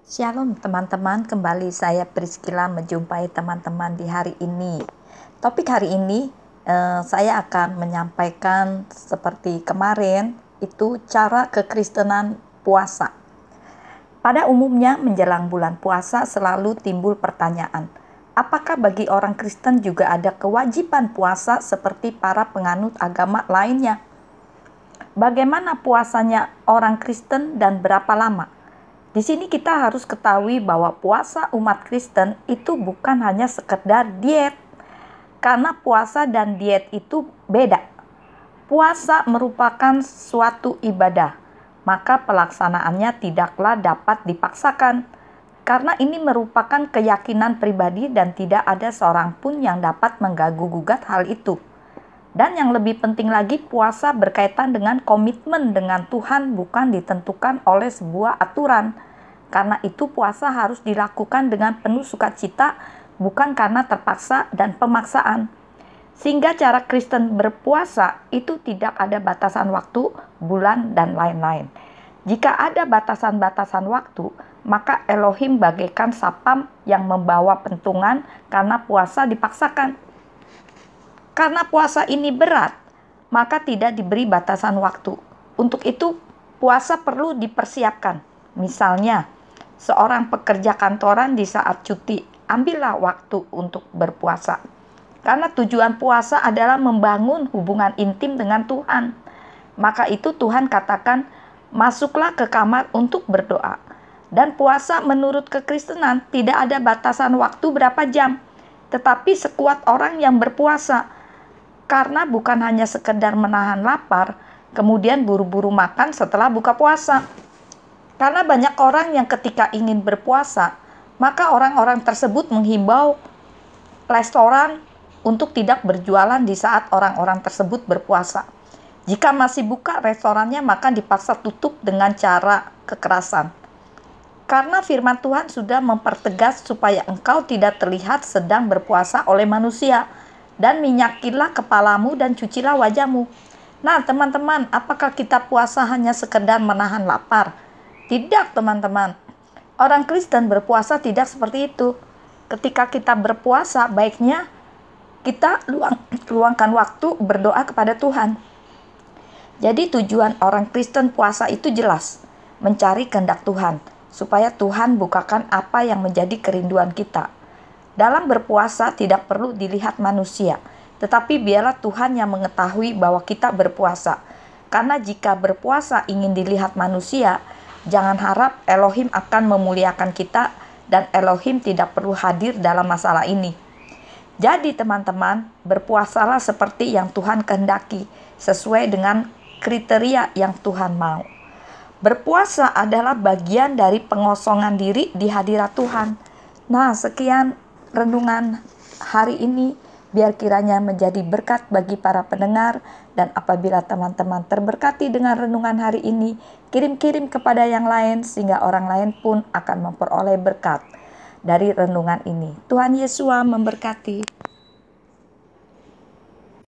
Shalom teman-teman, kembali saya Priscilla menjumpai teman-teman di hari ini. Topik hari ini saya akan menyampaikan seperti kemarin, itu cara kekristenan puasa. Pada umumnya menjelang bulan puasa selalu timbul pertanyaan, apakah bagi orang Kristen juga ada kewajiban puasa seperti para penganut agama lainnya? Bagaimana puasanya orang Kristen dan berapa lama? Di sini kita harus ketahui bahwa puasa umat Kristen itu bukan hanya sekedar diet. Karena puasa dan diet itu beda. Puasa merupakan suatu ibadah, maka pelaksanaannya tidaklah dapat dipaksakan. Karena ini merupakan keyakinan pribadi dan tidak ada seorang pun yang dapat mengganggu-gugat hal itu. Dan yang lebih penting lagi, puasa berkaitan dengan komitmen dengan Tuhan, bukan ditentukan oleh sebuah aturan. Karena itu puasa harus dilakukan dengan penuh sukacita, bukan karena terpaksa dan pemaksaan. Sehingga cara Kristen berpuasa itu tidak ada batasan waktu, bulan, dan lain-lain. Jika ada batasan-batasan waktu, maka Elohim bagaikan sapam yang membawa pentungan karena puasa dipaksakan. Karena puasa ini berat, maka tidak diberi batasan waktu. Untuk itu, puasa perlu dipersiapkan. Misalnya, seorang pekerja kantoran di saat cuti, ambillah waktu untuk berpuasa. Karena tujuan puasa adalah membangun hubungan intim dengan Tuhan. Maka itu Tuhan katakan, masuklah ke kamar untuk berdoa. Dan puasa menurut kekristenan tidak ada batasan waktu berapa jam, tetapi sekuat orang yang berpuasa. Karena bukan hanya sekedar menahan lapar, kemudian buru-buru makan setelah buka puasa. Karena banyak orang yang ketika ingin berpuasa, maka orang-orang tersebut menghimbau restoran untuk tidak berjualan di saat orang-orang tersebut berpuasa. Jika masih buka restorannya, maka dipaksa tutup dengan cara kekerasan. Karena firman Tuhan sudah mempertegas supaya engkau tidak terlihat sedang berpuasa oleh manusia, dan minyakilah kepalamu dan cucilah wajahmu. Nah teman-teman, apakah kita puasa hanya sekedar menahan lapar? Tidak teman-teman. Orang Kristen berpuasa tidak seperti itu. Ketika kita berpuasa, baiknya kita luangkan waktu berdoa kepada Tuhan. Jadi tujuan orang Kristen puasa itu jelas, mencari kehendak Tuhan, supaya Tuhan bukakan apa yang menjadi kerinduan kita. Dalam berpuasa tidak perlu dilihat manusia, tetapi biarlah Tuhan yang mengetahui bahwa kita berpuasa. Karena jika berpuasa ingin dilihat manusia, jangan harap Elohim akan memuliakan kita dan Elohim tidak perlu hadir dalam masalah ini. Jadi teman-teman, berpuasalah seperti yang Tuhan kehendaki, sesuai dengan kriteria yang Tuhan mau. Berpuasa adalah bagian dari pengosongan diri di hadirat Tuhan. Nah, sekian renungan hari ini, biar kiranya menjadi berkat bagi para pendengar. Dan apabila teman-teman terberkati dengan renungan hari ini, kirim-kirim kepada yang lain sehingga orang lain pun akan memperoleh berkat dari renungan ini. Tuhan Yesus memberkati.